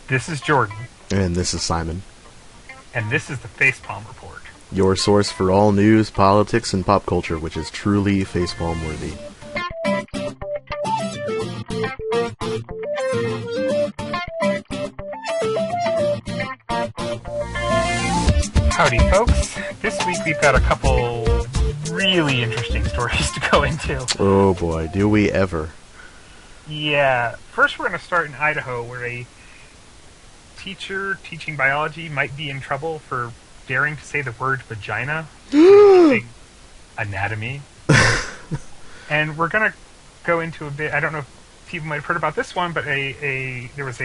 This is Jordan, And this is Simon, and this is the Facepalm Report. your source for all news, politics, and pop culture, which is truly facepalm worthy. Howdy, folks. This week we've got a couple really interesting stories to go into. Oh boy, do we ever. Yeah, first we're going to start in Idaho, where a teacher teaching biology might be in trouble for daring to say the word vagina in anatomy. And we're going to go into a bit, I don't know if people might have heard about this one, but there was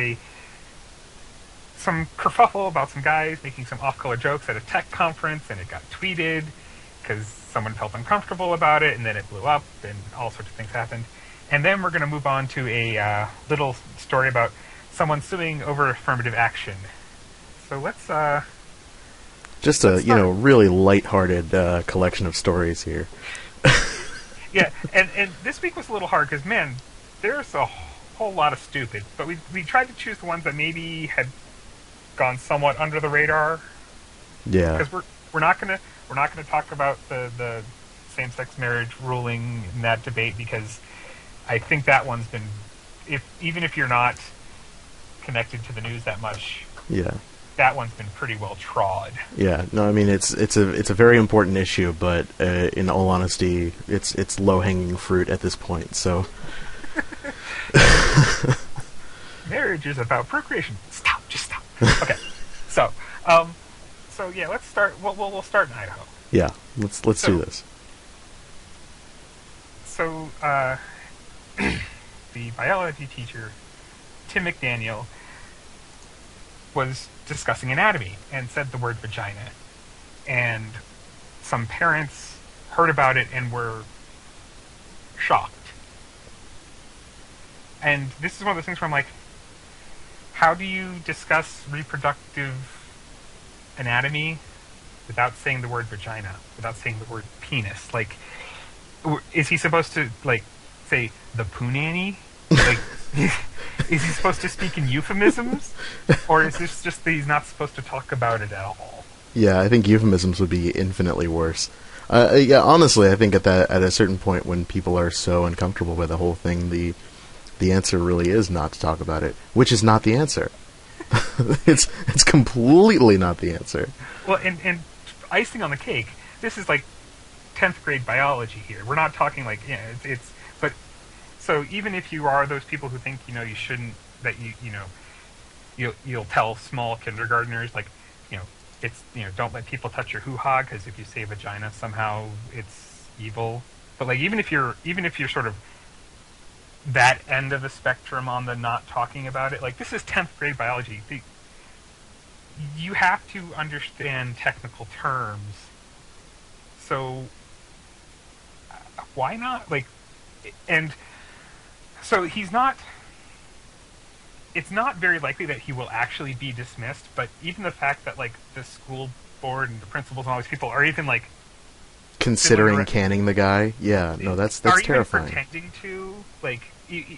some kerfuffle about some guys making some off-color jokes at a tech conference, and it got tweeted because someone felt uncomfortable about it, and then it blew up, and all sorts of things happened. And then we're going to move on to a little story about someone suing over affirmative action. So let's Just a, really lighthearted collection of stories here. Yeah, and this week was a little hard because, man, there's a whole lot of stupid, but we tried to choose the ones that maybe had gone somewhat under the radar. Yeah. Because we're not gonna talk about the same-sex marriage ruling in that debate, because I think that one's been, even if you're not connected to the news that much, Yeah. that one's been pretty well trod. Yeah. No, I mean it's a very important issue, but in all honesty, it's low-hanging fruit at this point. So. Marriage is about procreation. Stop. Just stop. Okay. So yeah, let's start. We'll start in Idaho. Yeah. Let's do this. So, the biology teacher, Tim McDaniel, was discussing anatomy and said the word vagina. And some parents heard about it and were shocked. And this is one of those things where I'm like, how do you discuss reproductive anatomy without saying the word vagina, without saying the word penis? Like, is he supposed to, like, say the punani? Like, is he supposed to speak in euphemisms? Or is this just that he's not supposed to talk about it at all? Yeah, I think euphemisms would be infinitely worse. Yeah, honestly, I think at a certain point when people are so uncomfortable with the whole thing, the answer really is not to talk about it, which is not the answer. It's completely not the answer. Well, and icing on the cake, this is like 10th grade biology here. We're not talking like, but so even if you are those people who think, you shouldn't, that you'll tell small kindergartners, like, it's, don't let people touch your hoo-ha, because if you say vagina, somehow it's evil. But like, even if you're sort of that end of the spectrum on the not talking about it, like, this is 10th grade biology. You have to understand technical terms. So why not? Like, and so it's not very likely that he will actually be dismissed, but even the fact that, like, the school board and the principals and all these people are even, like, considering canning the guy, yeah, no, that's terrifying. Even pretending to, like,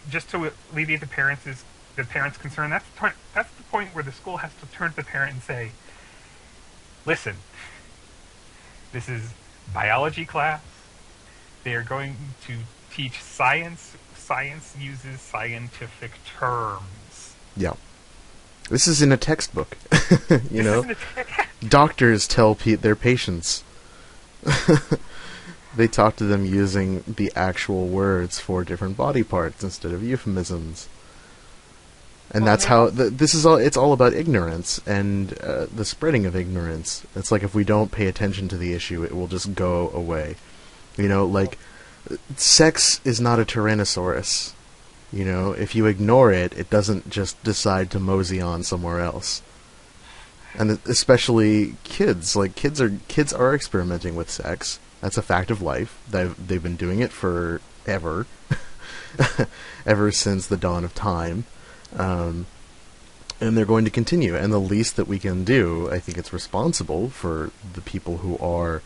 just to alleviate the parents' concern. That's the point where the school has to turn to the parent and say, "Listen, this is biology class. They are going to teach science. Science uses scientific terms." Yeah. This is in a textbook. Doctors tell their patients. They talk to them using the actual words for different body parts instead of euphemisms. And that's how this is all. It's all about ignorance and the spreading of ignorance. It's like if we don't pay attention to the issue, it will just go away. Like, sex is not a Tyrannosaurus. If you ignore it, it doesn't just decide to mosey on somewhere else. And especially kids. Like, kids are experimenting with sex. That's a fact of life. They've been doing it forever, ever since the dawn of time. And they're going to continue. And the least that we can do, I think it's responsible for the people who are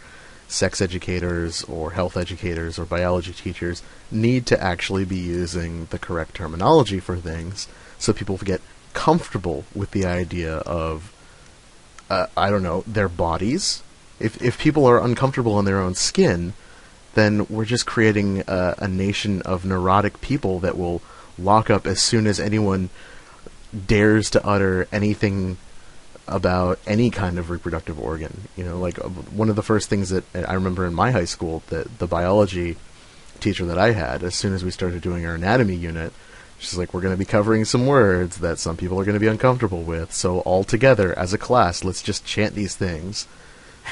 sex educators or health educators or biology teachers, need to actually be using the correct terminology for things so people get comfortable with the idea of, I don't know, their bodies. If people are uncomfortable in their own skin, then we're just creating a nation of neurotic people that will lock up as soon as anyone dares to utter anything about any kind of reproductive organ. You know, like one of the first things that I remember in my high school, that the biology teacher that I had, as soon as we started doing our anatomy unit, she's like, we're going to be covering some words that some people are going to be uncomfortable with, so all together as a class, let's just chant these things.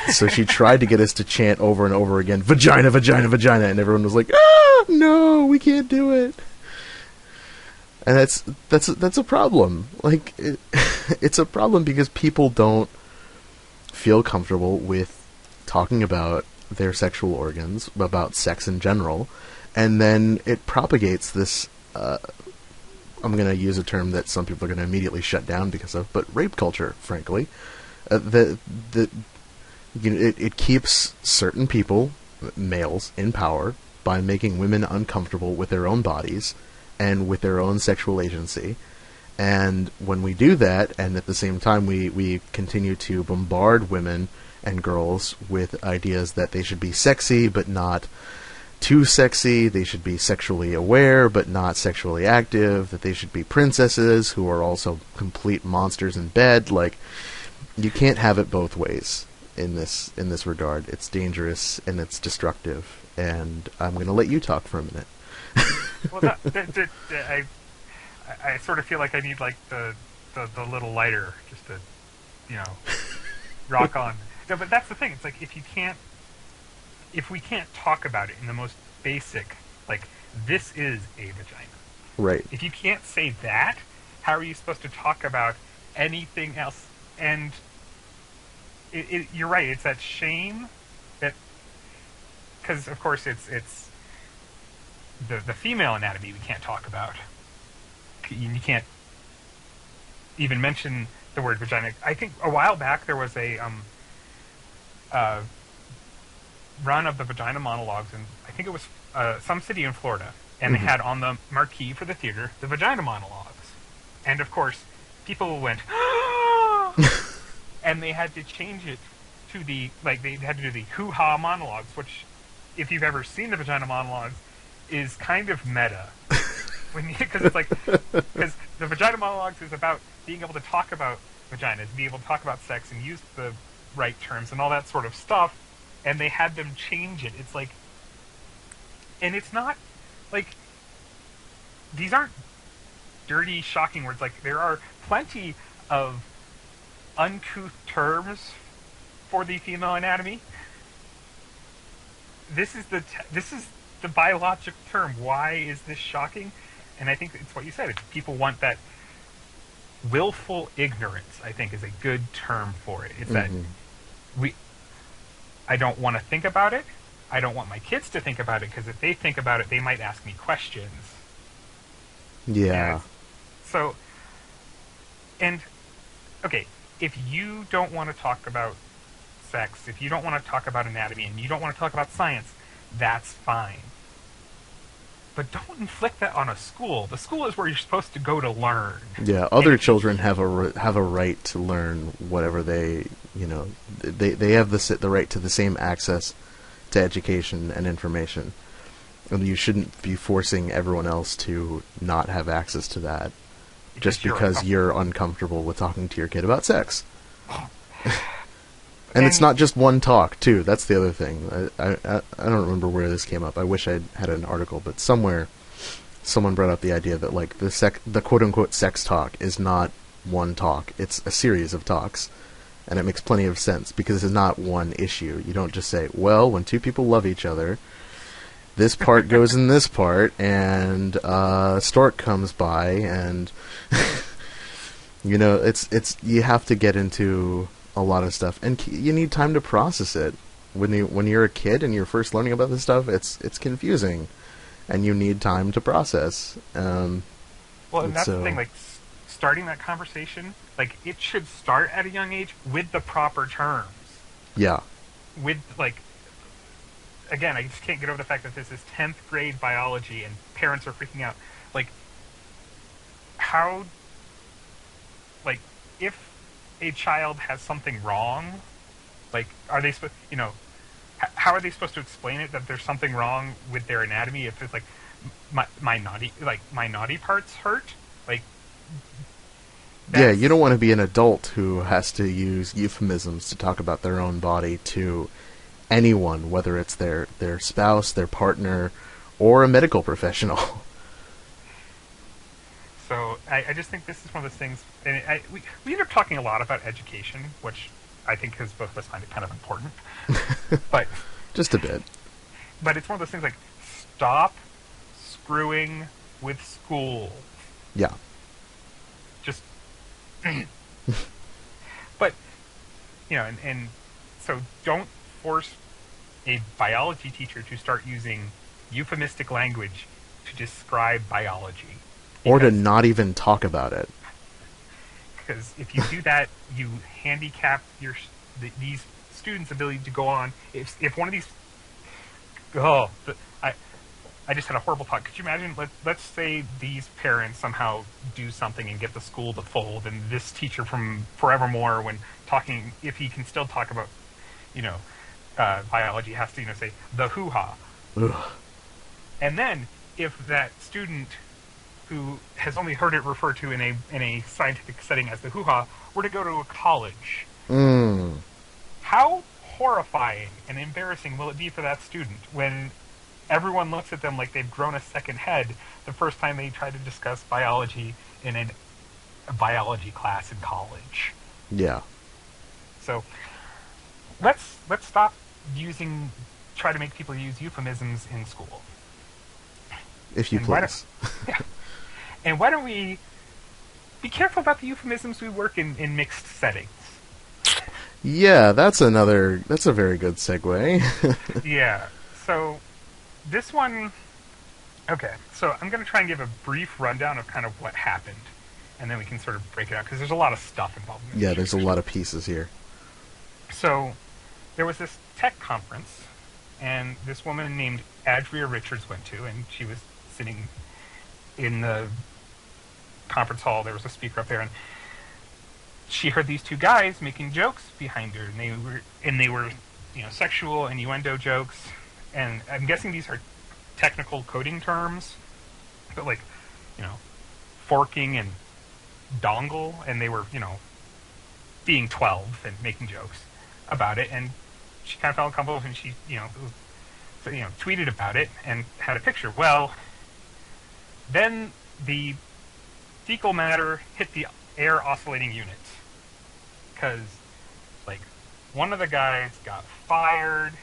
So she tried to get us to chant over and over again, vagina, vagina, vagina, and everyone was like, ah, no, we can't do it. And that's a problem. Like, it's a problem because people don't feel comfortable with talking about their sexual organs, about sex in general, and then it propagates this, I'm going to use a term that some people are going to immediately shut down because of, but rape culture, frankly. It keeps certain people, males, in power by making women uncomfortable with their own bodies and with their own sexual agency. And when we do that, and at the same time we continue to bombard women and girls with ideas that they should be sexy but not too sexy, they should be sexually aware but not sexually active, that they should be princesses who are also complete monsters in bed. Like, you can't have it both ways in this regard. It's dangerous and it's destructive. And I'm going to let you talk for a minute. Well, I sort of feel like I need like the little lighter just to, rock on. No, but that's the thing. It's like if we can't talk about it in the most basic, like, this is a vagina. Right. If you can't say that, how are you supposed to talk about anything else? And you're right. It's that shame that, because of course it's the female anatomy we can't talk about. You can't even mention the word vagina. I think a while back there was a run of the vagina monologues, and I think it was some city in Florida, and they had on the marquee for the theater the vagina monologues, and of course people went and they had to change it to they had to do the hoo-ha monologues, which, if you've ever seen the vagina monologues, is kind of meta. Because the vagina monologues is about being able to talk about vaginas, be able to talk about sex and use the right terms and all that sort of stuff, and they had them change it. It's like, and it's not like, these aren't dirty, shocking words. Like, there are plenty of uncouth terms for the female anatomy. This is the biologic term. Why is this shocking? And I think it's what you said. People want that willful ignorance, I think, is a good term for it. It's that I don't want to think about it. I don't want my kids to think about it, because if they think about it, they might ask me questions. Yeah. So, and, okay, if you don't want to talk about sex, if you don't want to talk about anatomy, and you don't want to talk about science, that's fine. But don't inflict that on a school. The school is where you're supposed to go to learn. Yeah, other children have a right to learn whatever they have the right to the same access to education and information. And you shouldn't be forcing everyone else to not have access to that just because you're uncomfortable with talking to your kid about sex. And it's not just one talk, too. That's the other thing. I don't remember where this came up. I wish I had an article, but somewhere someone brought up the idea that, like, the quote-unquote sex talk is not one talk. It's a series of talks. And it makes plenty of sense, because it's not one issue. You don't just say, well, when two people love each other, this part goes in this part, and stork comes by, and it's you have to get into a lot of stuff, and you need time to process it. When you're a kid and you're first learning about this stuff, it's confusing, and you need time to process. Well, and that's the thing, like, starting that conversation, like, it should start at a young age with the proper terms. Yeah. With, like, again, I just can't get over the fact that this is 10th grade biology and parents are freaking out. Like, how like, if a child has something wrong, like, are they supposed, how are they supposed to explain it that there's something wrong with their anatomy if it's like my naughty parts hurt? Like, Yeah, you don't that's want to be an adult who has to use euphemisms to talk about their own body to anyone, whether it's their spouse, their partner, or a medical professional. so. I just think this is one of those things, and we end up talking a lot about education, which I think because both of us find it kind of important. But Just a bit. it's one of those things like, stop screwing with school. Yeah. Just but and so don't force a biology teacher to start using euphemistic language to describe biology. Or to not even talk about it. Because if you do that, you handicap these students' ability to go on. If one of these, I just had a horrible thought. Could you imagine? Let's say these parents somehow do something and get the school to fold, and this teacher from forevermore, when talking, if he can still talk about, biology, has to say the hoo-ha. Ugh. And then if that student who has only heard it referred to in a scientific setting as the hoo-ha were to go to a college, how horrifying and embarrassing will it be for that student when everyone looks at them like they've grown a second head the first time they try to discuss biology in a biology class in college? Yeah. So let's stop try to make people use euphemisms in school. If you please. Yeah. And why don't we be careful about the euphemisms we work in mixed settings? Yeah, that's a very good segue. Yeah. So this one, okay. So I'm going to try and give a brief rundown of kind of what happened, and then we can sort of break it out because there's a lot of stuff involved in this. Yeah, there's a lot of pieces here. So there was this tech conference, and this woman named Adria Richards went to, and she was sitting in the conference hall. There was a speaker up there, and she heard these two guys making jokes behind her, and they were sexual innuendo jokes, and I'm guessing these are technical coding terms, but like forking and dongle, and they were being 12 and making jokes about it, and she kind of felt uncomfortable, and she tweeted about it and had a picture. Well, then the fecal matter hit the air oscillating unit, because one of the guys got fired,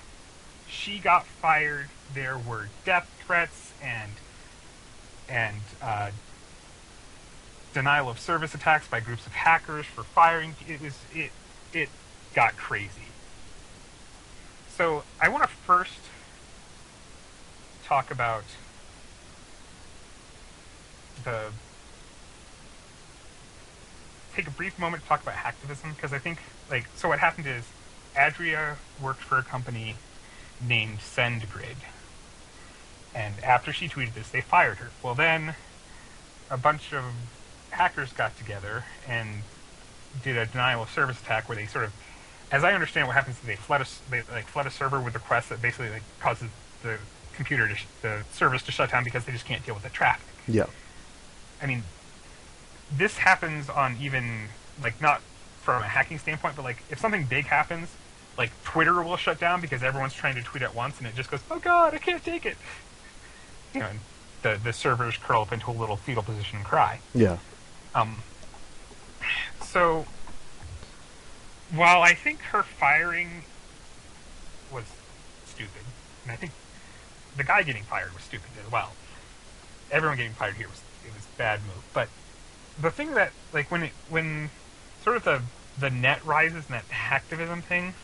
she got fired, there were death threats and denial of service attacks by groups of hackers for firing. It got crazy. So I want to first talk about take a brief moment to talk about hacktivism, because I think so what happened is Adria worked for a company named SendGrid, and after she tweeted this, they fired her. Well, then a bunch of hackers got together and did a denial of service attack where they sort of, as I understand what happens is they flood a server with requests that basically causes the the service to shut down because they just can't deal with the traffic. Yeah. I mean, this happens on even not from a hacking standpoint, but if something big happens, Twitter will shut down because everyone's trying to tweet at once, and it just goes, "Oh God, I can't take it." And the servers curl up into a little fetal position and cry. Yeah. So while I think her firing was stupid, and I think the guy getting fired was stupid as well. Everyone getting fired here was a bad move. But the thing that when sort of the net rises and that hacktivism thing,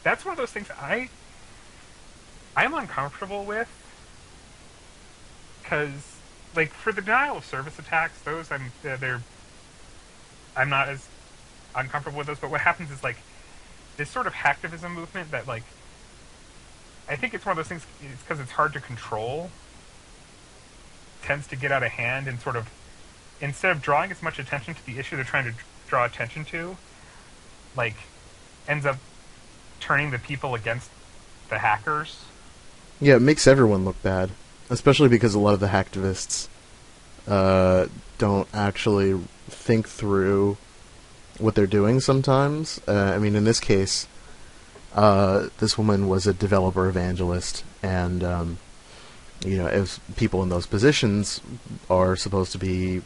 that's one of those things I'm uncomfortable with, because for the denial of service attacks, those I'm not as uncomfortable with those. But what happens is this sort of hacktivism movement that I think it's one of those things. It's because it's hard to control, tends to get out of hand and sort of instead of drawing as much attention to the issue they're trying to draw attention to, like, ends up turning the people against the hackers. Yeah, it makes everyone look bad, especially because a lot of the hacktivists don't actually think through what they're doing sometimes. I mean, in this case, this woman was a developer evangelist, and as people in those positions are supposed to be,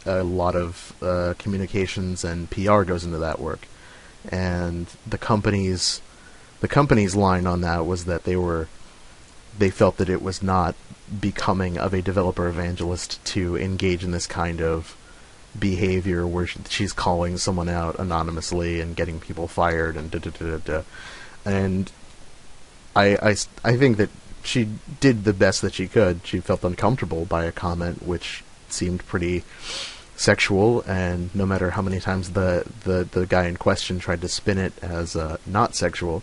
a lot of communications and PR goes into that work, and the company's line on that was that they felt that it was not becoming of a developer evangelist to engage in this kind of behavior where she's calling someone out anonymously and getting people fired and da-da-da-da-da. And I think that she did the best that she could. She felt uncomfortable by a comment which seemed pretty sexual, and no matter how many times the guy in question tried to spin it as not sexual,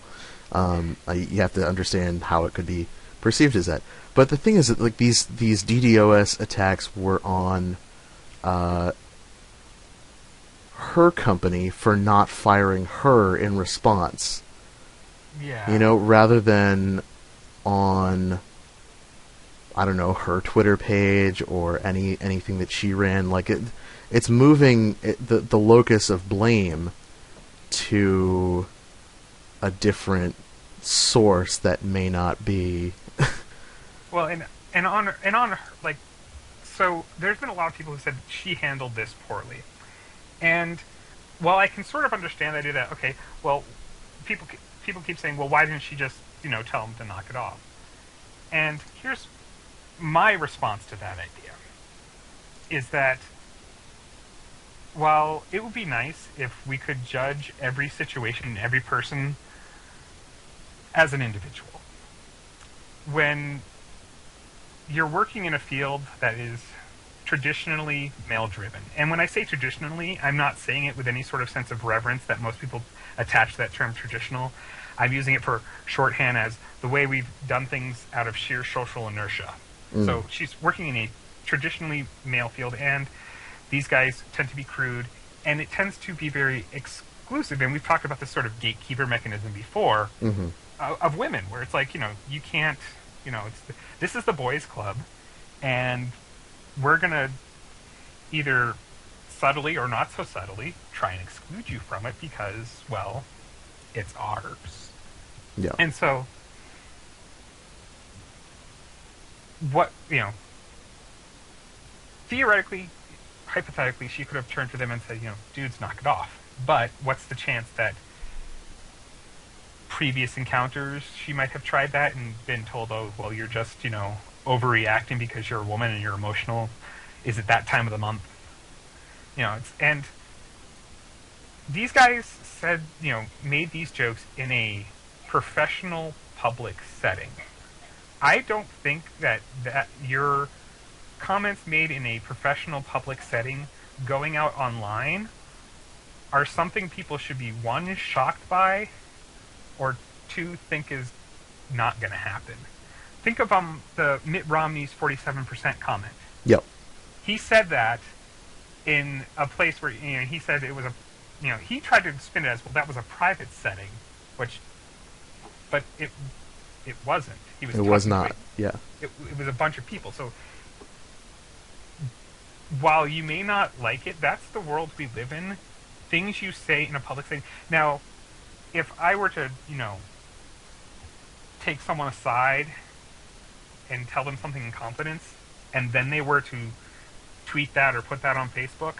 you have to understand how it could be perceived as that. But the thing is that, like, these DDoS attacks were on her company for not firing her in response. Yeah. Rather than on, I don't know, her Twitter page or anything that she ran. Like, it's moving the locus of blame to a different source that may not be. Well, and on her, like, so there's been a lot of people who said she handled this poorly, and while I can sort of understand the idea that, okay, well, people keep saying, well, why didn't she just tell them to knock it off? And here's my response to that idea: is that while it would be nice if we could judge every situation and every person as an individual, when you're working in a field that is traditionally male-driven, and when I say traditionally, I'm not saying it with any sort of sense of reverence that most people attach to that term traditional. I'm using it for shorthand as the way we've done things out of sheer social inertia. So she's working in a traditionally male field, and these guys tend to be crude, and it tends to be very exclusive, and we've talked about this sort of gatekeeper mechanism before, of women, where it's like, you can't, this is the boys' club, and we're going to either subtly or not so subtly try and exclude you from it because, well, it's ours. Yeah. And so, what, theoretically, hypothetically, she could have turned to them and said, dudes, knock it off. But what's the chance that previous encounters she might have tried that and been told, oh, well, you're just, overreacting because you're a woman and you're emotional? Is it that time of the month? And these guys said, made these jokes in a professional public setting. I don't think that your comments made in a professional public setting going out online are something people should be, one, shocked by, or two, think is not going to happen. Think of the Mitt Romney's 47% comment. Yep. He said that in a place where, he said it was a, he tried to spin it as, well, that was a private setting, but it wasn't. It was not. Yeah. It was a bunch of people. So while you may not like it, that's the world we live in. Things you say in a public setting. Now, if I were to, take someone aside and tell them something in confidence, and then they were to tweet that or put that on Facebook,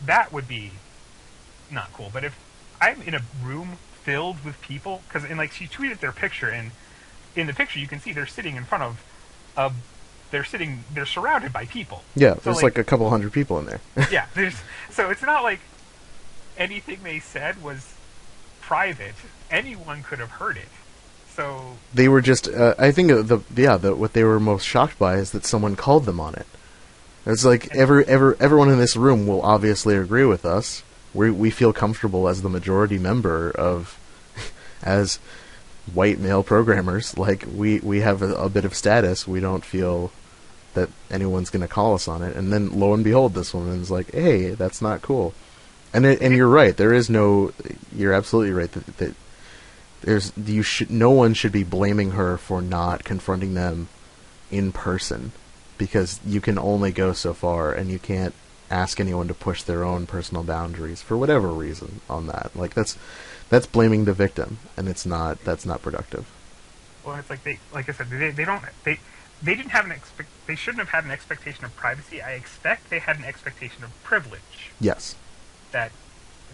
that would be not cool. But if I'm in a room filled with people, because she tweeted their picture, and in the picture you can see they're sitting in front of they're surrounded by people. Yeah, there's like a couple hundred people in there. Yeah, so it's not like anything they said was private. Anyone could have heard it. So they were just. I think what they were most shocked by is that someone called them on it. It's like everyone in this room will obviously agree with us. We feel comfortable as the majority member of, as white male programmers. Like we have a bit of status. We don't feel that anyone's going to call us on it. And then lo and behold, this woman is like, hey, that's not cool. And you're right. There is no. You're absolutely right that no one should be blaming her for not confronting them in person, because you can only go so far, and you can't ask anyone to push their own personal boundaries for whatever reason on that. Like that's blaming the victim, and that's not productive. Well, it's like like I said, they didn't have they shouldn't have had an expectation of privacy. I expect they had an expectation of privilege. Yes. That,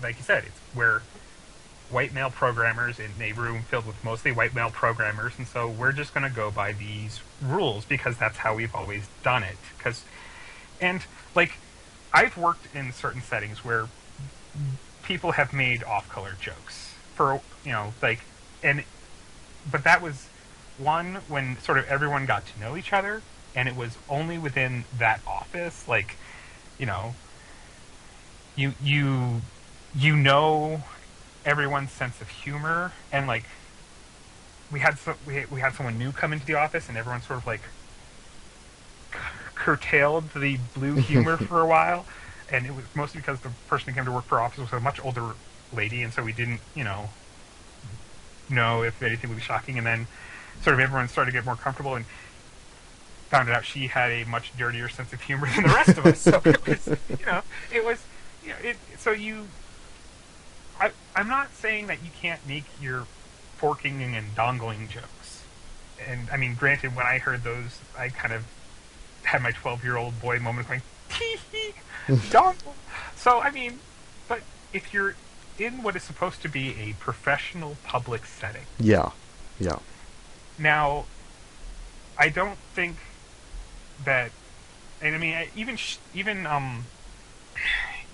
like you said, it's where white male programmers in a room filled with mostly white male programmers, and so we're just going to go by these rules because that's how we've always done it. And like, I've worked in certain settings where people have made off-color jokes for, but that was one when sort of everyone got to know each other, and it was only within that office, like, you know everyone's sense of humor, and like we had someone new come into the office, and everyone sort of like curtailed the blue humor for a while, and it was mostly because the person who came to work for our office was a much older lady, and so we didn't know if anything would be shocking, and then sort of everyone started to get more comfortable and found out she had a much dirtier sense of humor than the rest of us. So I'm not saying that you can't make your forking and dongling jokes. And, I mean, granted, when I heard those, I kind of had my 12-year-old boy moment going, tee-hee, dongle. So, I mean, but if you're in what is supposed to be a professional public setting. Yeah. Now, I don't think that, and I mean,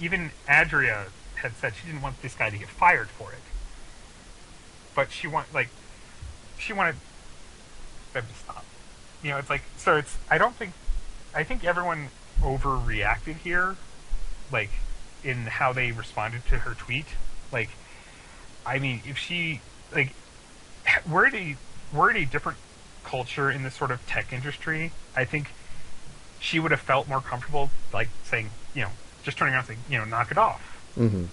even Adria had said she didn't want this guy to get fired for it, but she wanted them to stop. It's like, so it's. I think everyone overreacted here, like in how they responded to her tweet. Like, I mean, if she we're at a different culture in this sort of tech industry, I think she would have felt more comfortable, like saying, just turning around and saying, knock it off. Mm-hmm.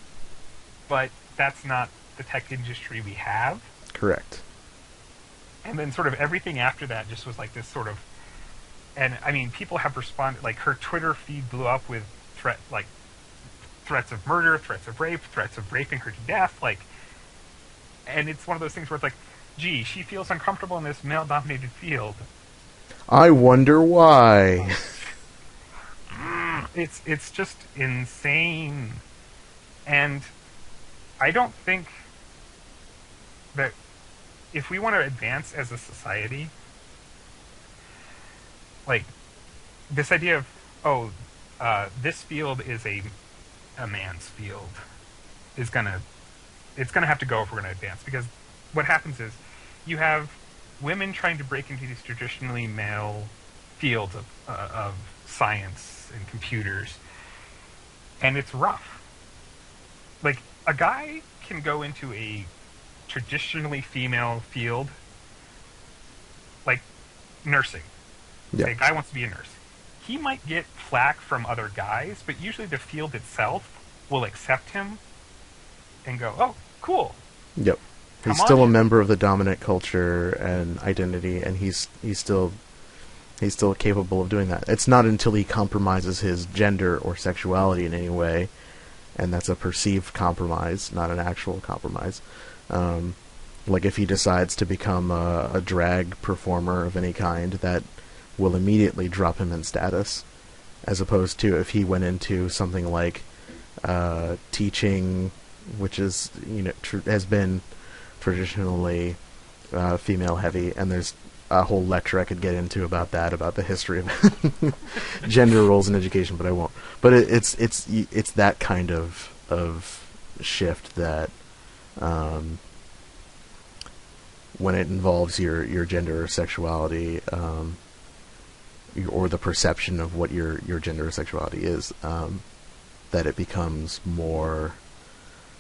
But that's not the tech industry we have. Correct. And then sort of everything after that just was like this sort of, and I mean, people have responded, like her Twitter feed blew up with threats of murder, threats of rape, threats of raping her to death, and it's one of those things where it's like, gee, she feels uncomfortable in this male-dominated field. I wonder why. It's just insane. And I don't think that if we want to advance as a society, like this idea of this field is a man's field it's gonna have to go if we're gonna advance, because what happens is you have women trying to break into these traditionally male fields of science and computers, and it's rough. Like, a guy can go into a traditionally female field, like nursing. Yeah. Say a guy wants to be a nurse. He might get flack from other guys, but usually the field itself will accept him and go, oh, cool. Yep. He's still a member of the dominant culture and identity, and he's still capable of doing that. It's not until he compromises his gender or sexuality in any way, and that's a perceived compromise, not an actual compromise. Like if he decides to become a drag performer of any kind, that will immediately drop him in status, as opposed to if he went into something like teaching, which is has been traditionally female heavy, and there's a whole lecture I could get into about the history of gender roles in education, but I won't. But it's that kind of shift that when it involves your gender or sexuality, or the perception of what your gender or sexuality is, that it becomes more,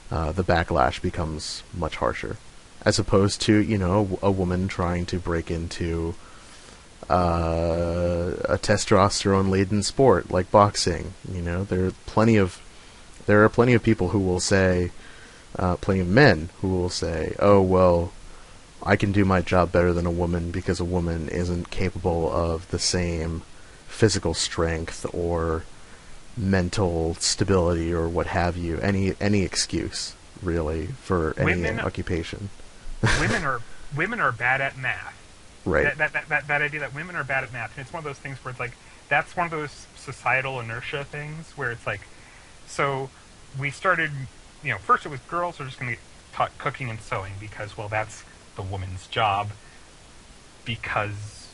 the backlash becomes much harsher, as opposed to a woman trying to break into a testosterone-laden sport like boxing. There are plenty of people who will say, plenty of men who will say, "Oh well, I can do my job better than a woman because a woman isn't capable of the same physical strength or mental stability or what have you." Any excuse really for any occupation. women are bad at math. Right. That idea that women are bad at math, and it's one of those things where it's like that's one of those societal inertia things where it's like, so we started, first it was girls are just going to get taught cooking and sewing because, well, that's the woman's job. Because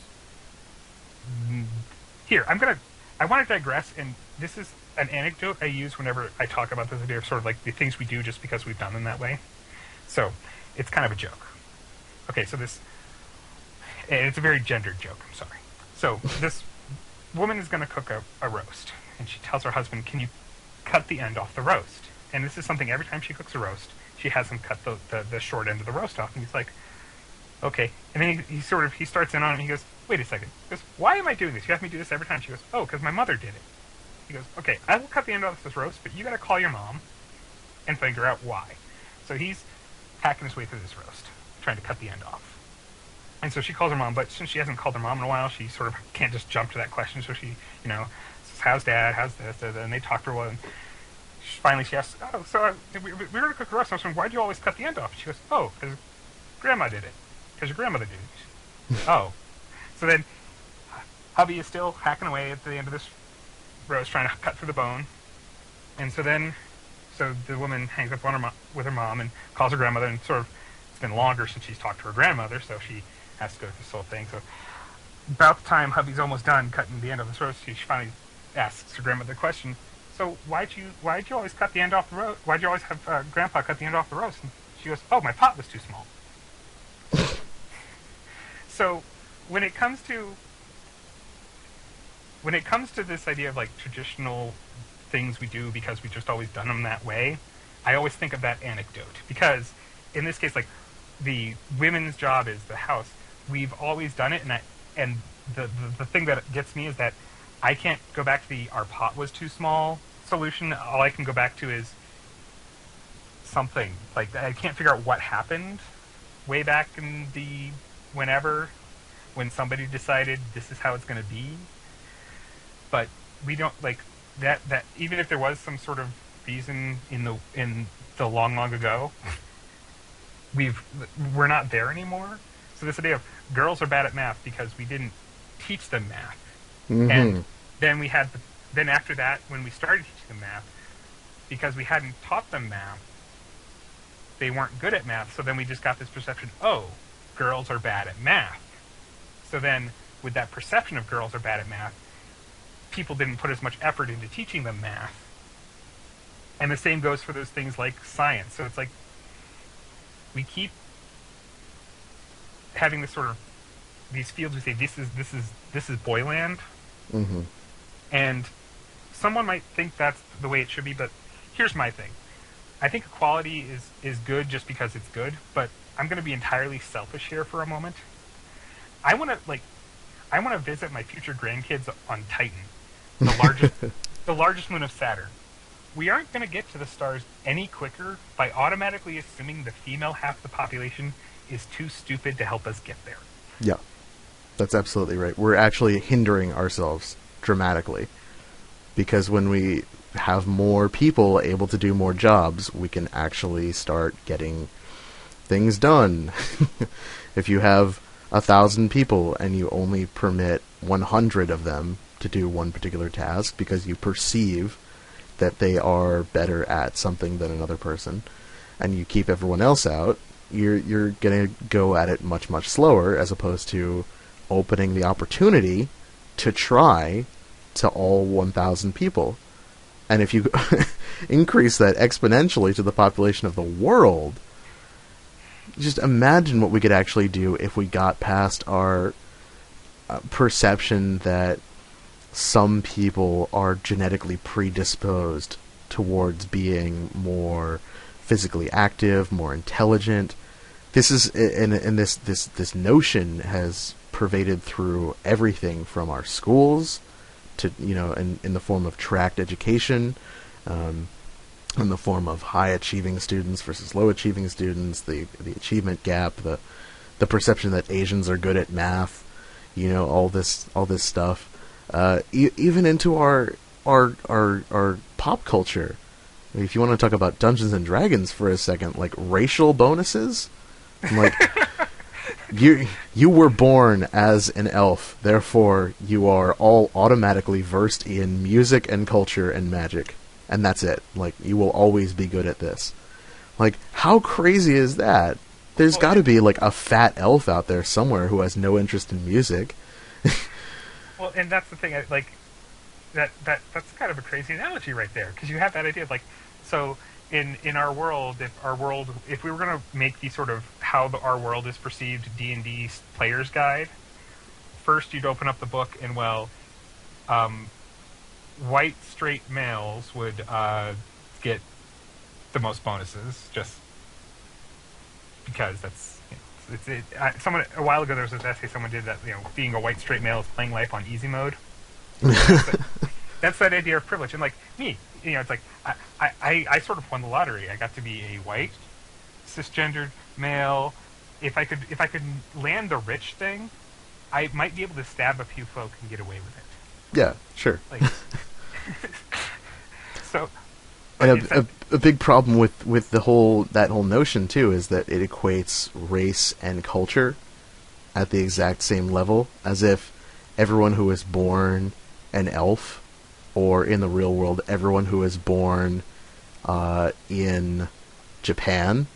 here I want to digress, and this is an anecdote I use whenever I talk about this idea of sort of like the things we do just because we've done them that way. So it's kind of a joke. Okay, so it's a very gendered joke, I'm sorry. So this woman is going to cook a roast, and she tells her husband, "Can you cut the end off the roast?" And this is something every time she cooks a roast, she has him cut the short end of the roast off, and he's like, "Okay." And then he starts in on it, and he goes, "Wait a second." He goes, "Why am I doing this? You have me do this every time." She goes, "Oh, because my mother did it." He goes, "Okay, I will cut the end off this roast, but you got to call your mom and figure out why." So he's hacking his way through this roast, trying to cut the end off. And so she calls her mom, but since she hasn't called her mom in a while, she sort of can't just jump to that question. So she, says, "How's Dad? How's this?" And they talk for a while. And finally she asks, "Oh, so we were going to cook a roast. I was wondering, why'd you always cut the end off?" She goes, "Oh, because Grandma did it. Because your grandmother did it." Oh. So then hubby is still hacking away at the end of this roast, trying to cut through the bone. And so the woman hangs up on with her mom and calls her grandmother, and sort of, it's been longer since she's talked to her grandmother, so she has to go through this whole thing. So about the time hubby's almost done cutting the end of this roast, she finally asks her grandmother the question, "So why'd you always cut the end off the roast? Why'd you always have Grandpa cut the end off the roast?" And she goes, "Oh, my pot was too small." So when it comes to this idea of like traditional things we do because we've just always done them that way, I always think of that anecdote, because in this case, like, the women's job is the house. We've always done it, and the thing that gets me is that I can't go back to the "our pot was too small" solution. All I can go back to is something like I can't figure out what happened way back in the when somebody decided this is how it's going to be. But we don't like that even if there was some sort of reason in the long ago, we're not there anymore. So this idea of girls are bad at math because we didn't teach them math. Mm-hmm. And then after that, when we started teaching them math, because we hadn't taught them math, they weren't good at math. So then we just got this perception, oh, girls are bad at math. So then with that perception of girls are bad at math, people didn't put as much effort into teaching them math. And the same goes for those things like science. So it's like we keep having this sort of these fields. We say this is boyland, mm-hmm. And someone might think that's the way it should be. But here's my thing: I think equality is good just because it's good. But I'm going to be entirely selfish here for a moment. I want to visit my future grandkids on Titan, the largest moon of Saturn. We aren't going to get to the stars any quicker by automatically assuming the female half of the population is too stupid to help us get there. Yeah, that's absolutely right. We're actually hindering ourselves dramatically, because when we have more people able to do more jobs, we can actually start getting things done. If you have 1,000 people and you only permit 100 of them to do one particular task because you perceive that they are better at something than another person, and you keep everyone else out, you're going to go at it much, much slower, as opposed to opening the opportunity to try to all 1,000 people. And if you increase that exponentially to the population of the world, just imagine what we could actually do if we got past our perception that some people are genetically predisposed towards being more physically active, more intelligent. This is and this notion has pervaded through everything from our schools to, in the form of tract education, in the form of high achieving students versus low achieving students, the achievement gap, the perception that Asians are good at math, all this stuff, even into our pop culture. If you want to talk about Dungeons and Dragons for a second, like racial bonuses, like you were born as an elf, therefore you are all automatically versed in music and culture and magic, and that's it. Like, you will always be good at this. Like, how crazy is that? There's got to be like a fat elf out there somewhere who has no interest in music. Well, and that's the thing. Like, that's kind of a crazy analogy right there, because you have that idea of, like, so in our world, if we were going to make the sort of how our world is perceived D&D player's guide, first you'd open up the book and, white straight males would get the most bonuses, just because that's, someone a while ago, there was this essay someone did that, being a white straight male is playing life on easy mode. That's that idea of privilege. And like me, it's like I sort of won the lottery. I got to be a white cisgendered male. If I could land the rich thing, I might be able to stab a few folk and get away with it. Yeah, sure. Like, so, and a big problem with that whole notion too is that it equates race and culture at the exact same level, as if everyone who is born an elf, or in the real world, everyone who is born in Japan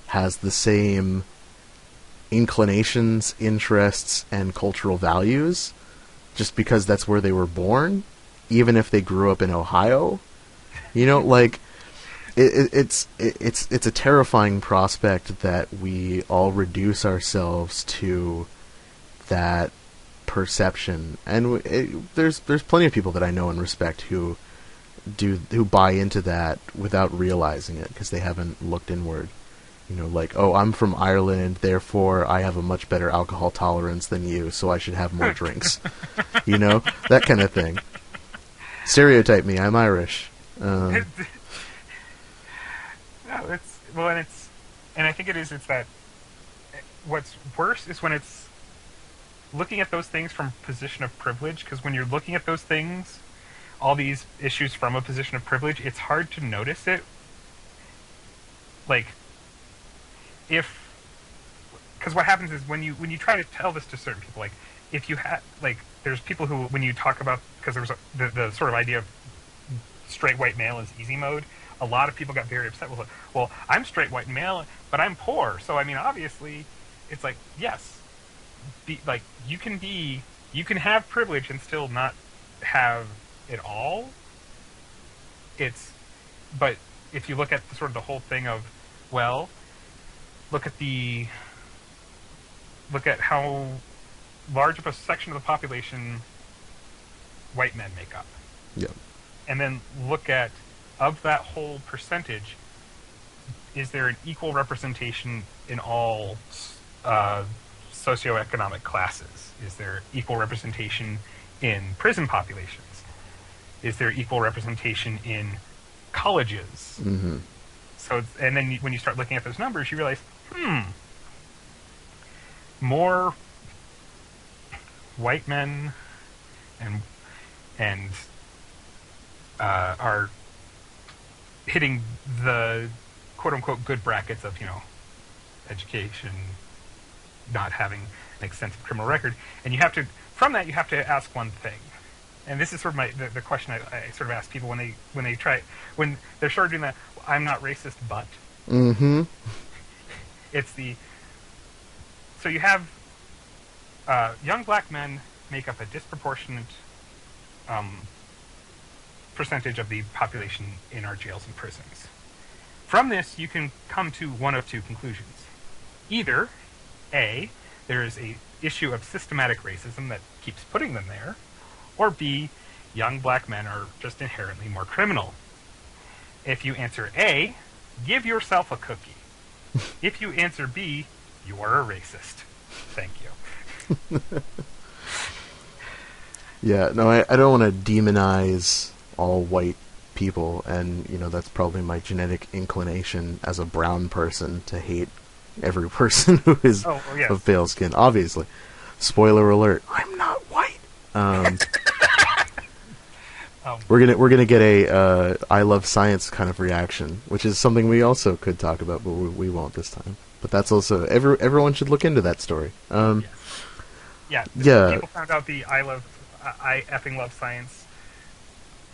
has the same inclinations, interests, and cultural values, just because that's where they were born, even if they grew up in Ohio. Like, it's a terrifying prospect that we all reduce ourselves to that perception, and there's plenty of people that I know and respect who buy into that without realizing it, because they haven't looked inward. Like, oh, I'm from Ireland, therefore I have a much better alcohol tolerance than you, so I should have more drinks. That kind of thing. Stereotype me, I'm Irish. No, and I think it's that what's worse is when it's looking at those things from a position of privilege, because when you're looking at those things, all these issues from a position of privilege, it's hard to notice it. Like, because what happens is when you try to tell this to certain people, like, if you had, like, there's people who, when you talk about, because there was the sort of idea of straight white male is easy mode, a lot of people got very upset with it. Well, I'm straight white male, but I'm poor, so I mean, obviously, it's like, yes, you can have privilege and still not have it all. But if you look at sort of the whole thing of, well, look at how large of a section of the population white men make up. Yeah. And then look at, of that whole percentage, is there an equal representation in all socioeconomic classes? Is there equal representation in prison populations? Is there equal representation in colleges? Mm-hmm. So, and then when you start looking at those numbers, you realize, more white men and are hitting the quote-unquote good brackets of, education, not having an extensive criminal record. And you have to ask one thing. And this is sort of the question I sort of ask people when they're sort of doing that, I'm not racist, but. Mm-hmm. So you have young black men make up a disproportionate percentage of the population in our jails and prisons. From this, you can come to one of two conclusions. Either, A, there is a issue of systematic racism that keeps putting them there, or B, young black men are just inherently more criminal. If you answer A, give yourself a cookie. If you answer B, you are a racist. Thank you. Yeah, no, I don't want to demonize all white people, and that's probably my genetic inclination as a brown person to hate every person who is Oh yes. of pale skin. Obviously, spoiler alert: I'm not white. We're gonna get a I love science kind of reaction, which is something we also could talk about, but we won't this time. But that's also everyone should look into that story. Yeah. People found out the I effing love science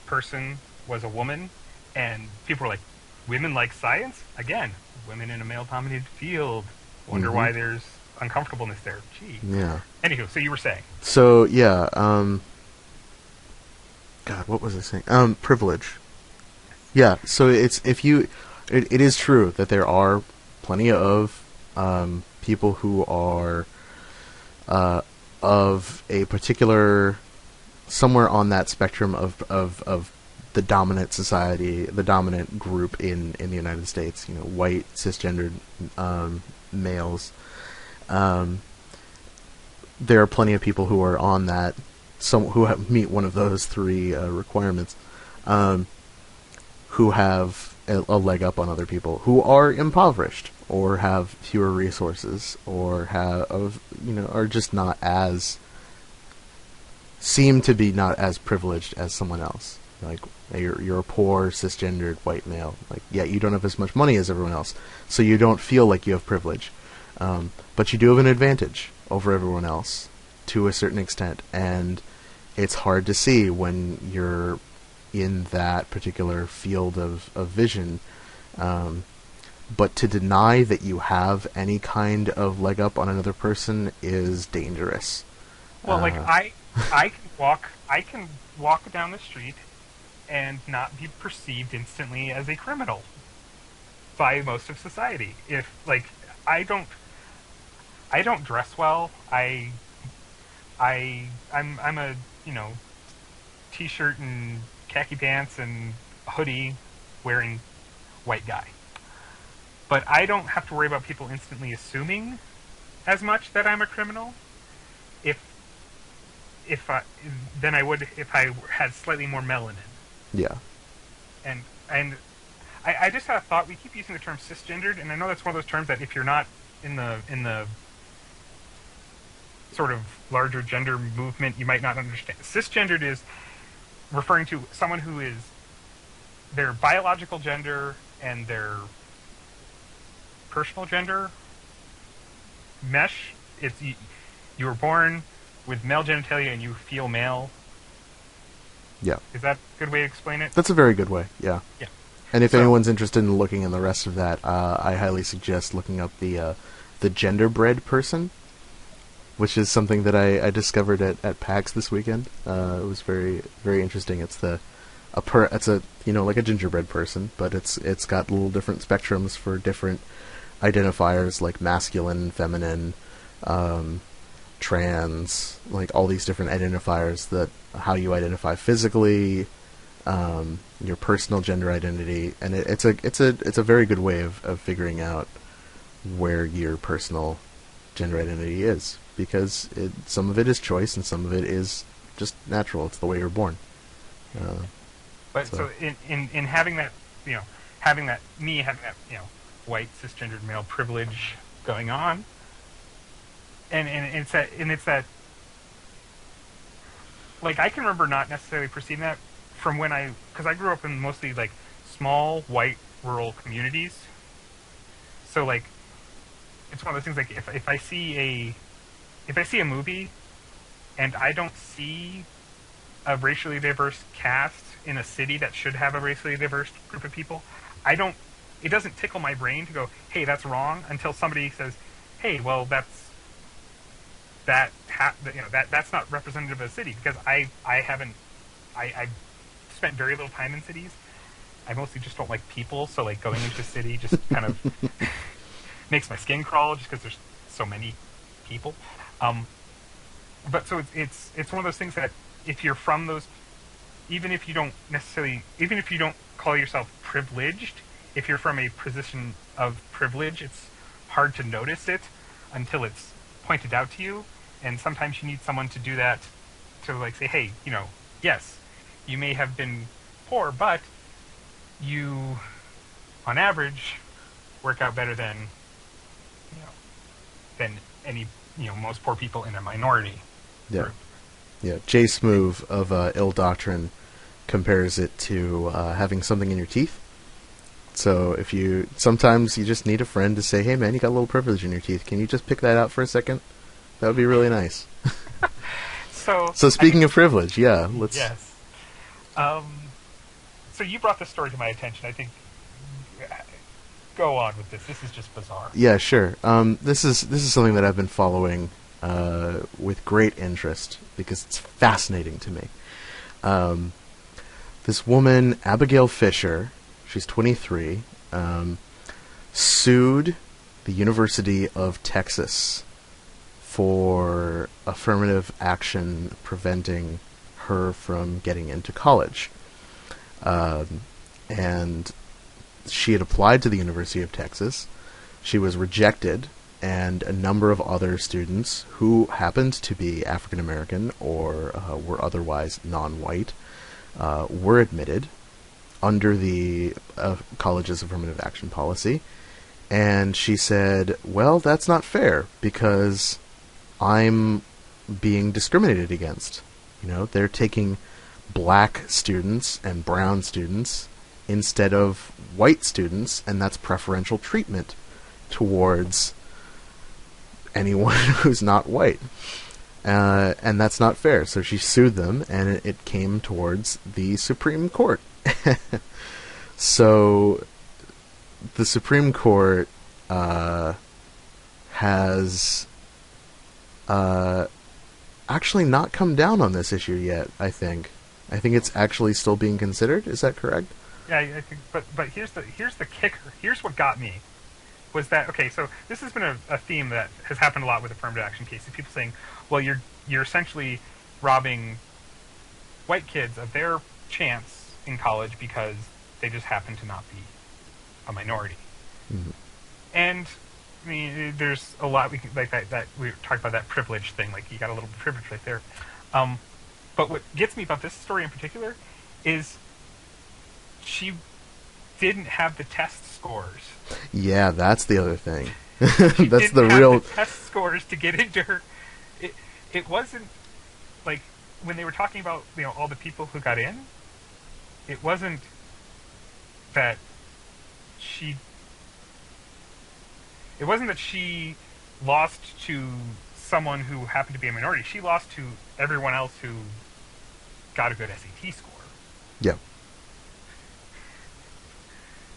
person was a woman, and people were like, "Women like science again? Women in a male-dominated field. Wonder why there's uncomfortableness there." Gee. Yeah. Anywho, so you were saying. So yeah. God, what was I saying? Privilege. Yeah. So it is true that there are plenty of people who are of a particular, somewhere on that spectrum of the dominant society, the dominant group in the United States, white, cisgendered males. There are plenty of people who are on that, who meet one of those three requirements, who have a leg up on other people, who are impoverished, or have fewer resources, or are just not as, seem to be not as privileged as someone else. Like, you're a poor cisgendered white male. Like, yeah, you don't have as much money as everyone else, so you don't feel like you have privilege, but you do have an advantage over everyone else to a certain extent, and it's hard to see when you're in that particular field of vision. But to deny that you have any kind of leg up on another person is dangerous. Well, like I can walk down the street and not be perceived instantly as a criminal by most of society. If I don't dress well, I'm a t-shirt and khaki pants and hoodie wearing white guy. But I don't have to worry about people instantly assuming as much that I'm a criminal than I would if I had slightly more melanin. Yeah. And I just had a thought. We keep using the term cisgendered, and I know that's one of those terms that if you're not in the sort of larger gender movement, you might not understand. Cisgendered is referring to someone who is their biological gender and their personal gender mesh. It's you were born with male genitalia and you feel male. Yeah. Is that a good way to explain it? That's a very good way, yeah. Yeah. And if anyone's interested in looking in the rest of that, I highly suggest looking up the genderbread person, which is something that I discovered at PAX this weekend. It was very, very interesting. It's it's a like a gingerbread person, but it's got little different spectrums for different identifiers, like masculine, feminine, trans, like all these different identifiers, that how you identify physically, your personal gender identity, and it's a very good way of figuring out where your personal gender identity is, because some of it is choice and some of it is just natural. It's the way you're born. But so in having that, having that white cisgendered male privilege going on, and it's that like I can remember not necessarily perceiving that from because I grew up in mostly like small white rural communities. So like it's one of those things, like if I see a movie and I don't see a racially diverse cast in a city that should have a racially diverse group of people, it doesn't tickle my brain to go, hey, that's wrong, until somebody says, hey, well, that's not representative of a city, because I spent very little time in cities. I mostly just don't like people, so like going into a city just kind of makes my skin crawl, just because there's so many people. But so it's one of those things that if you're from those, even if you don't call yourself privileged, if you're from a position of privilege, it's hard to notice it until it's pointed out to you. And sometimes you need someone to do that, to like say, hey, yes, you may have been poor, but you, on average, work out better than, you know, than any, most poor people in a minority Yeah. group. Yeah. Jay Smoove of Ill Doctrine compares it to having something in your teeth. So sometimes you just need a friend to say, hey man, you got a little privilege in your teeth. Can you just pick that out for a second? That would be really nice. So speaking of privilege, yeah, let's... Yes. So you brought this story to my attention. I think, go on with this. This is just bizarre. Yeah, sure. This is something that I've been following with great interest because it's fascinating to me. This woman, Abigail Fisher, she's 23, sued the University of Texas for affirmative action preventing her from getting into college. And she had applied to the University of Texas. She was rejected, and a number of other students who happened to be African American or were otherwise non-white were admitted under the college's affirmative action policy. And she said, well, that's not fair because I'm being discriminated against. They're taking black students and brown students instead of white students, and that's preferential treatment towards anyone who's not white. And that's not fair. So she sued them, and it came towards the Supreme Court. So the Supreme Court has actually not come down on this issue yet, I think. I think it's actually still being considered. Is that correct? Yeah, I think. But here's the kicker. Here's what got me. Was that okay? So this has been a theme that has happened a lot with affirmative action cases. People saying, "Well, you're essentially robbing white kids of their chance in college because they just happen to not be a minority." Mm-hmm. And I mean, there's a lot we can like that we talked about that privilege thing. Like you got a little privilege right there. But what gets me about this story in particular is she didn't have the test scores. Yeah, that's the other thing. She That's didn't have real the test scores to get into her. It wasn't like when they were talking about all the people who got in. It wasn't that she. It wasn't that she lost to someone who happened to be a minority. She lost to everyone else who got a good SAT score. Yeah.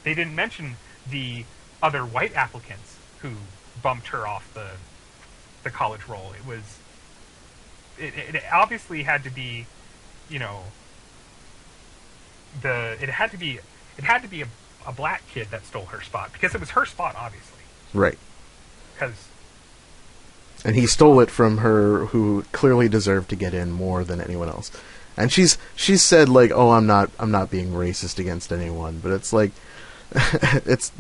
They didn't mention the other white applicants who bumped her off the college roll. It obviously had to be, it had to be a black kid that stole her spot because it was her spot, obviously. Right. And he stole it from her, who clearly deserved to get in more than anyone else. And she's said like, "Oh, I'm not being racist against anyone," but it's like, that's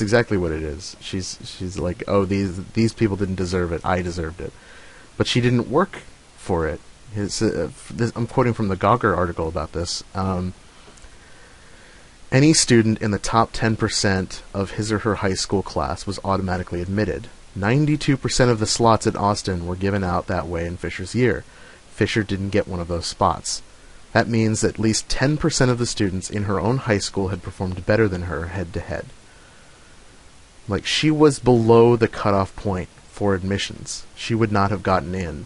exactly what it is. She's like, "Oh, these people didn't deserve it. I deserved it," but she didn't work for it. I'm quoting from the Gawker article about this. Any student in the top 10% of his or her high school class was automatically admitted. 92% of the slots at Austin were given out that way in Fisher's year. Fisher didn't get one of those spots. That means at least 10% of the students in her own high school had performed better than her head-to-head. Like, she was below the cutoff point for admissions. She would not have gotten in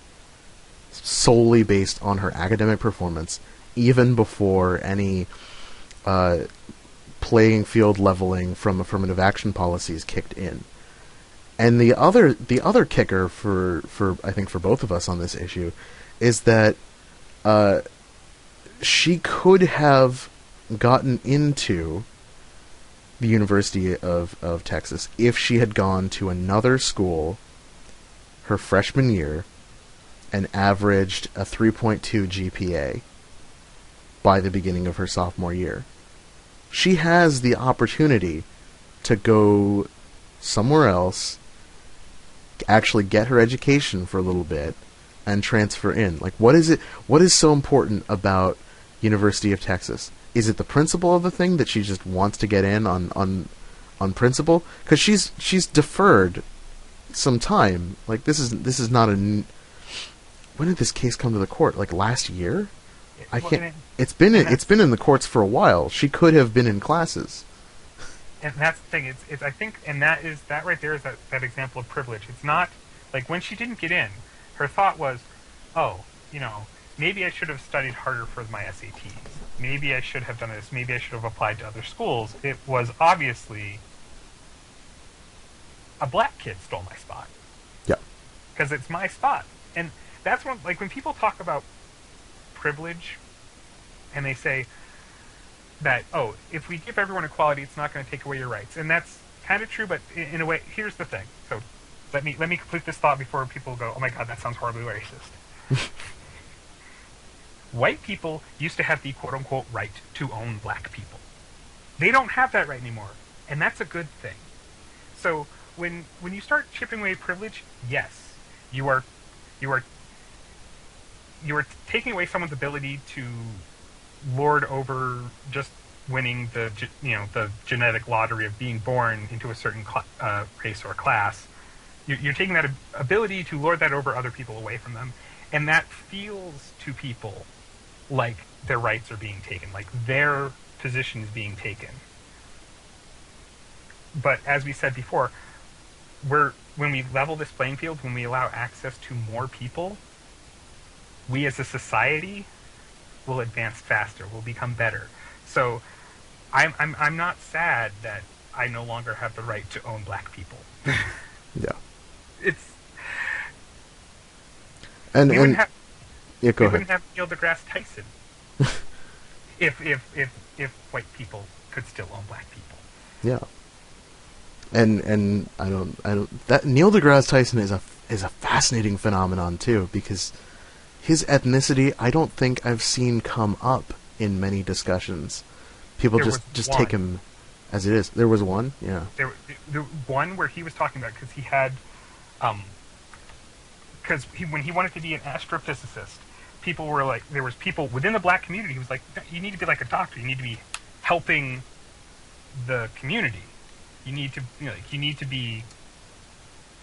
solely based on her academic performance, even before any playing field leveling from affirmative action policies kicked in. And the other kicker for I think for both of us on this issue is that she could have gotten into the University of Texas if she had gone to another school her freshman year and averaged a 3.2 GPA by the beginning of her sophomore year. She has the opportunity to go somewhere else, actually get her education for a little bit and transfer in? Like, what is it? What is so important about University of Texas? Is it the principle of the thing that she just wants to get in on principle? Because she's deferred some time. Like, this is not a. When did this case come to the court? Like last year? I can't. It's been in the courts for a while. She could have been in classes. And that's the thing. It's I think, and that right there is that example of privilege. It's not like when she didn't get in, her thought was, oh, maybe I should have studied harder for my SATs. Maybe I should have done this. Maybe I should have applied to other schools. It was obviously a black kid stole my spot. Yeah. Because it's my spot. And that's when people talk about privilege and they say that, oh, if we give everyone equality, it's not going to take away your rights. And that's kind of true, but in a way, here's the thing. So let me complete this thought before people go, oh my god, that sounds horribly racist. White people used to have the quote-unquote right to own black people. They don't have that right anymore, and that's a good thing. So when you start chipping away privilege, yes, you are taking away someone's ability to lord over just winning the genetic lottery of being born into a certain race or class. You're taking that ability to lord that over other people away from them, and that feels to people like their rights are being taken, like their position is being taken. But as we said before, when we level this playing field, when we allow access to more people, we as a society will advance faster, will become better. So I'm not sad that I no longer have the right to own black people. Yeah. It's and we and yeah, go ahead. wouldn't have Neil deGrasse Tyson if white people could still own black people. Yeah. And I don't that Neil deGrasse Tyson is a fascinating phenomenon too, because his ethnicity I don't think I've seen come up in many discussions. People just take him as it is. There was one, yeah. There one where he was talking about, because he had, when he wanted to be an astrophysicist, people were like, there was people within the black community. He was like, you need to be like a doctor. You need to be helping the community. You need to, you need to be,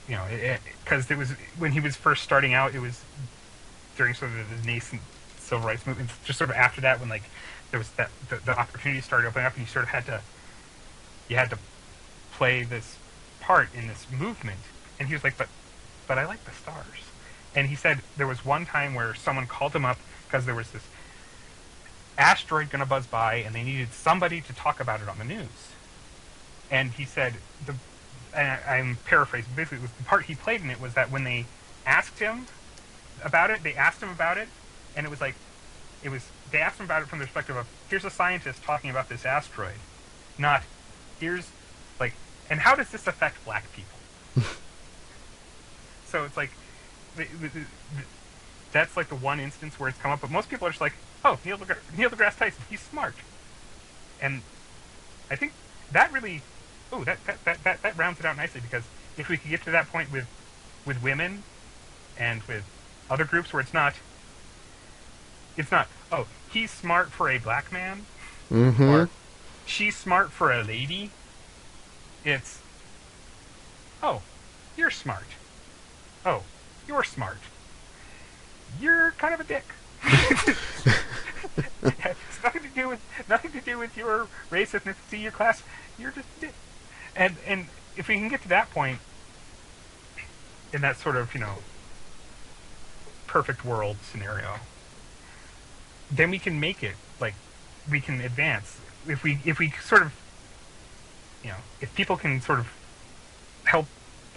because it was when he was first starting out. It was during sort of the nascent civil rights movement. Just sort of after that, when there was that the opportunities started opening up, and you sort of had to play this part in this movement. And he was like, but I like the stars. And he said there was one time where someone called him up because there was this asteroid going to buzz by, and they needed somebody to talk about it on the news. And he said, I'm paraphrasing, basically the part he played in it was that when they asked him about it, and it was like, they asked him about it from the perspective of, here's a scientist talking about this asteroid, not, here's, and how does this affect black people? So it's like, that's like the one instance where it's come up, but most people are just like, oh, Neil deGrasse Tyson, he's smart. And I think that really, that rounds it out nicely, because if we could get to that point with women and with other groups where it's not, oh, he's smart for a black man, or she's smart for a lady. It's, oh, you're smart. Oh, you're smart. You're kind of a dick. It's nothing to do with your race, ethnicity, your class. You're just a dick. And if we can get to that point, in that sort of perfect world scenario, then we can make it, we can advance. If we sort of, if people can sort of help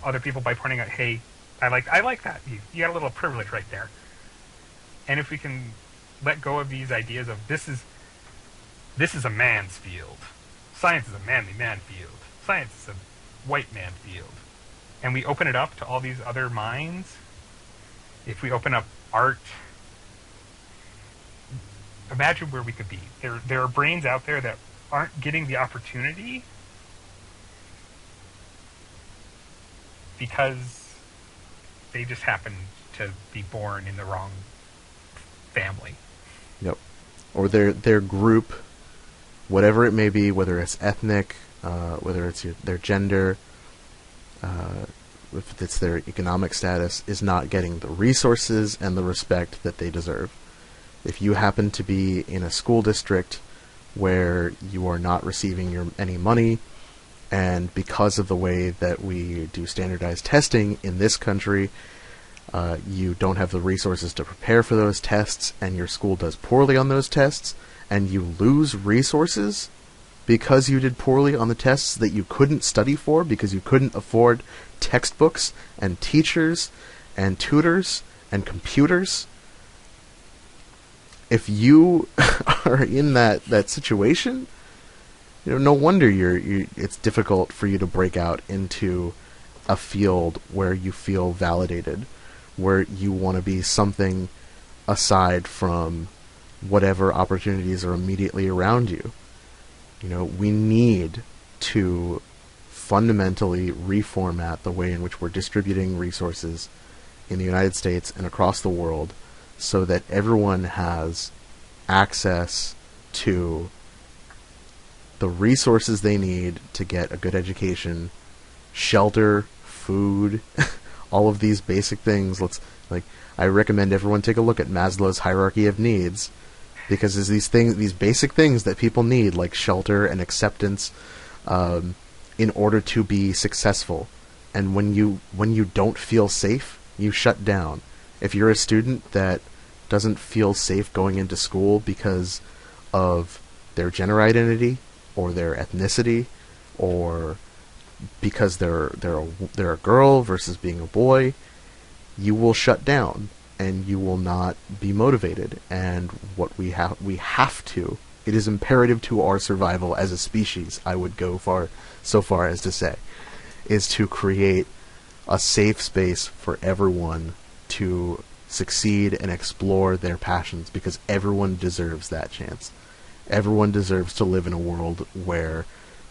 other people by pointing out, hey, I like that. You got a little privilege right there. And if we can let go of these ideas of this is a man's field. Science is a manly man field. Science is a white man field. And we open it up to all these other minds. If we open up art, imagine where we could be. There are brains out there that aren't getting the opportunity because they just happen to be born in the wrong family. Yep. Or their group, whatever it may be, whether it's ethnic, whether it's their gender, if it's their economic status, is not getting the resources and the respect that they deserve. If you happen to be in a school district where you are not receiving any money, and because of the way that we do standardized testing in this country, you don't have the resources to prepare for those tests, and your school does poorly on those tests, and you lose resources because you did poorly on the tests that you couldn't study for because you couldn't afford textbooks and teachers and tutors and computers. If you are in that situation, no wonder it's difficult for you to break out into a field where you feel validated, where you want to be something aside from whatever opportunities are immediately around you. We need to fundamentally reformat the way in which we're distributing resources in the United States and across the world so that everyone has access to the resources they need to get a good education, shelter, food, all of these basic things. I recommend everyone take a look at Maslow's hierarchy of needs, because there's these basic things that people need, like shelter and acceptance, in order to be successful. And when you don't feel safe, you shut down. If you're a student that doesn't feel safe going into school because of their gender identity or their ethnicity, or because they're a girl versus being a boy, you will shut down and you will not be motivated. And what we have to, it is imperative to our survival as a species, I would go so far as to say, is to create a safe space for everyone to succeed and explore their passions, because everyone deserves that chance. Everyone deserves to live in a world where,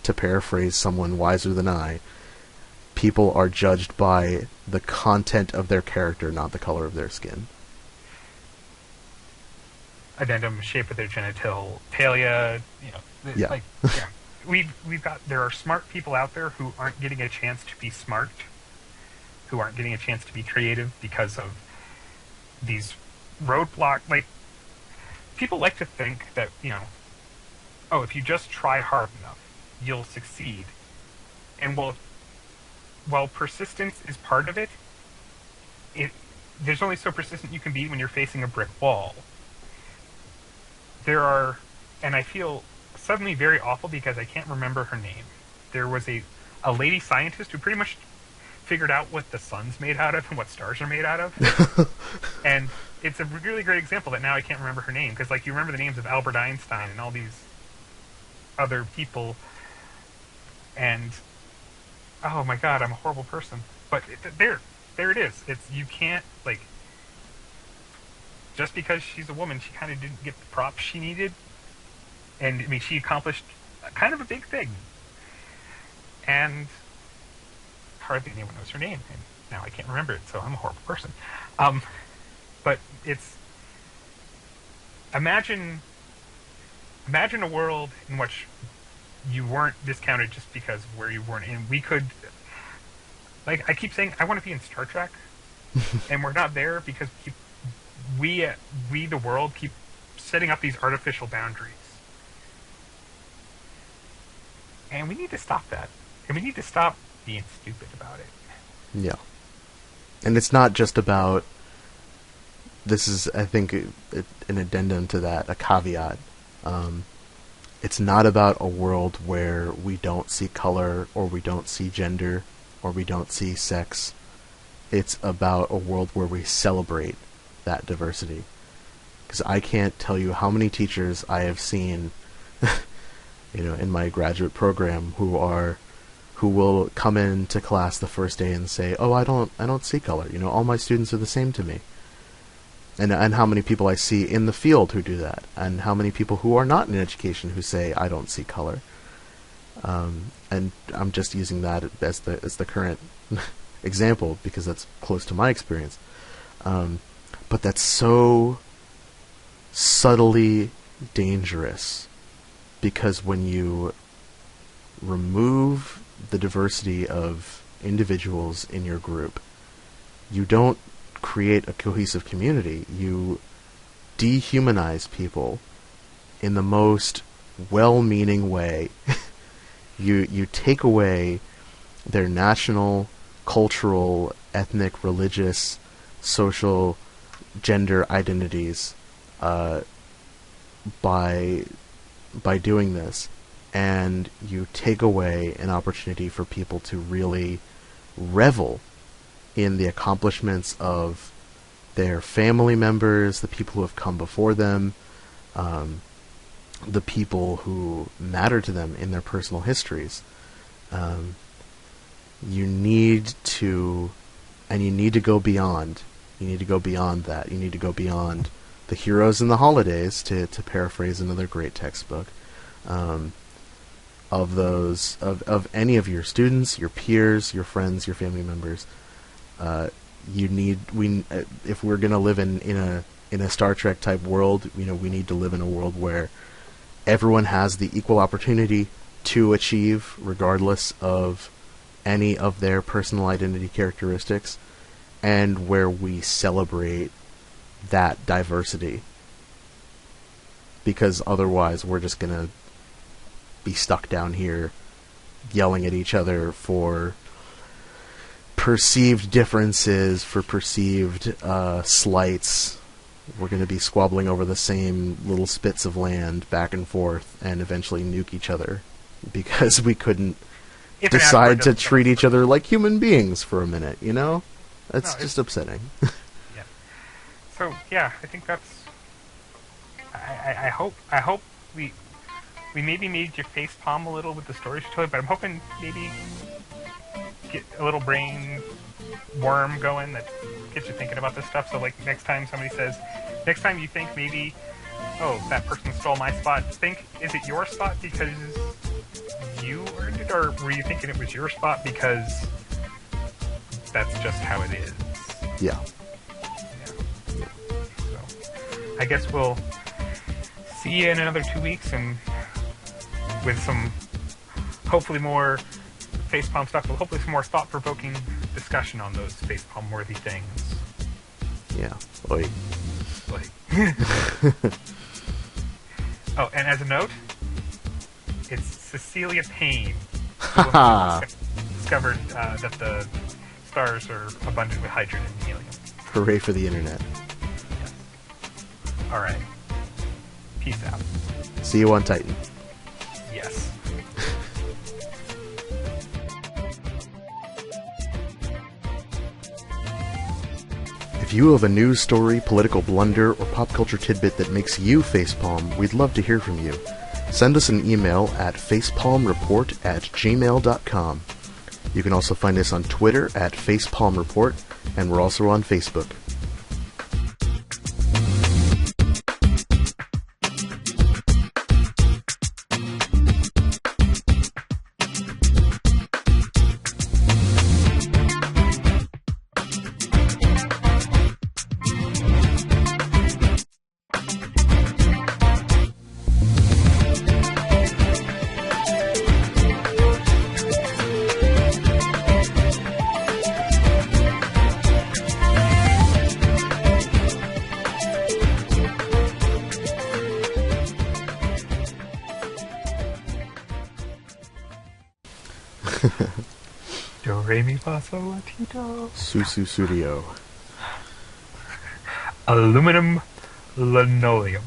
to paraphrase someone wiser than I, people are judged by the content of their character, not the color of their skin. Addendum, shape of their genitalia, Yeah. There are smart people out there who aren't getting a chance to be smart, who aren't getting a chance to be creative because of these roadblocks. People like to think that, if you just try hard enough, you'll succeed. And while persistence is part of it, there's only so persistent you can be when you're facing a brick wall. And I feel suddenly very awful because I can't remember her name. There was a lady scientist who pretty much figured out what the sun's made out of and what stars are made out of. And it's a really great example that now I can't remember her name, because you remember the names of Albert Einstein and all these other people, and oh my god, I'm a horrible person. But there it is. You can't, just because she's a woman, she kind of didn't get the props she needed. And, she accomplished kind of a big thing. And hardly anyone knows her name, and now I can't remember it, so I'm a horrible person. But it's... Imagine a world in which you weren't discounted just because of where you weren't. And we could... I keep saying, I want to be in Star Trek, and we're not there because we, the world, keep setting up these artificial boundaries. And we need to stop that. And we need to stop being stupid about it. Yeah. And it's not just about... This is, I think, an addendum to that, a caveat. It's not about a world where we don't see color, or we don't see gender, or we don't see sex. It's about a world where we celebrate that diversity. Because I can't tell you how many teachers I have seen in my graduate program who will come into class the first day and say, "Oh, I don't see color. All my students are the same to me." And how many people I see in the field who do that, and how many people who are not in education who say, "I don't see color." And I'm just using that as the current example because that's close to my experience. But that's so subtly dangerous, because when you remove the diversity of individuals in your group, you don't create a cohesive community. You dehumanize people in the most well-meaning way. You take away their national, cultural, ethnic, religious, social, gender identities by doing this, and you take away an opportunity for people to really revel in the accomplishments of their family members, the people who have come before them, the people who matter to them in their personal histories. You need to go beyond. You need to go beyond that. You need to go beyond the heroes and the holidays, to paraphrase another great textbook, of any of your students, your peers, your friends, your family members. If we're going to live in a Star Trek type world, we need to live in a world where everyone has the equal opportunity to achieve, regardless of any of their personal identity characteristics, and where we celebrate that diversity. Because otherwise we're just going to be stuck down here yelling at each other for perceived differences, for perceived slights. We're going to be squabbling over the same little spits of land back and forth, and eventually nuke each other because we couldn't decide to treat each other like human beings for a minute, That's just upsetting. Yeah. So, yeah, I think that's... I hope we maybe made your face palm a little with the stories you told, but I'm hoping maybe get a little brain worm going that gets you thinking about this stuff. So, like, next time you think maybe, oh, that person stole my spot, think, is it your spot because you earned it, or were you thinking it was your spot because that's just how it is? Yeah. So, I guess we'll see you in another 2 weeks, and with some, hopefully more facepalm stuff, but hopefully some more thought-provoking discussion on those facepalm-worthy things. Yeah. Oi. Oh, and as a note, it's Cecilia Payne Haha. discovered that the stars are abundant with hydrogen and helium. Hooray for the internet. Yes. Alright. Peace out. See you on Titan. Yes. If you have a news story, political blunder, or pop culture tidbit that makes you facepalm, we'd love to hear from you. Send us an email at facepalmreport@gmail.com. You can also find us on Twitter at facepalmreport, and we're also on Facebook. Do re mi fa sol la ti do. Susu Studio. Aluminum linoleum.